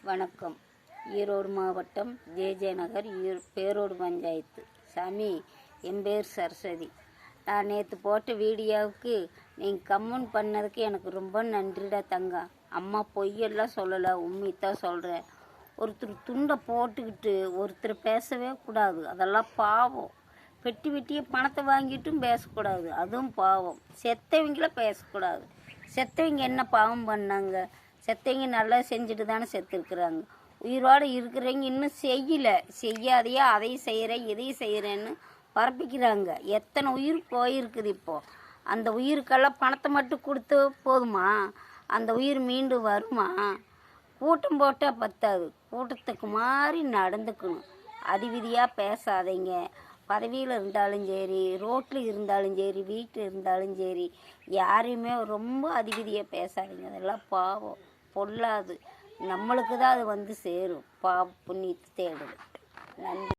வணக்கம். ஈரோடு மாவட்டம் ஜே நகர் பேரோடு பஞ்சாயத்து. சாமி, என் பேர் சரஸ்வதி. நான் நேற்று போட்ட வீடியோவுக்கு நீங்கள் கமெண்ட் பண்ணதுக்கு எனக்கு ரொம்ப நன்றிடா தங்கா. அம்மா பொய்யெல்லாம் சொல்லலை, உண்மைத்தான் சொல்கிறேன். ஒருத்தர் துண்டை போட்டுக்கிட்டு ஒருத்தர் பேசவே கூடாது, அதெல்லாம் பாவம். வெட்டிய பணத்தை வாங்கிட்டும் பேசக்கூடாது, அதுவும் பாவம். செத்தவங்கள பேசக்கூடாது. செத்தவங்க என்ன பாவம் பண்ணாங்க? செத்தவங்க நல்லா செஞ்சுட்டு தானே செத்துருக்குறாங்க. உயிரோடு இருக்கிறவங்க இன்னும் செய்யாதையா அதையும் செய்கிறேன் இதையும் செய்கிறேன்னு பரப்பிக்கிறாங்க. எத்தனை உயிர் போயிருக்குது. இப்போது அந்த உயிருக்கெல்லாம் பணத்தை மட்டும் கொடுத்து போதுமா? அந்த உயிர் மீண்டும் வருமா? கூட்டம் போட்டால் பத்தாது, கூட்டத்துக்கு மாதிரி நடந்துக்கணும். அதிவிதியாக பேசாதீங்க. பதவியில் இருந்தாலும் சரி, ரோட்டில் இருந்தாலும் சரி, வீட்டில் இருந்தாலும் சரி, யாரையுமே ரொம்ப அதிவிதியாக பேசாதீங்க. அதெல்லாம் பாவம், பொல்லாது. நம்மளுக்கு தான் அது வந்து சேரும். புண்ணியத்தை தேடுது. நன்றி.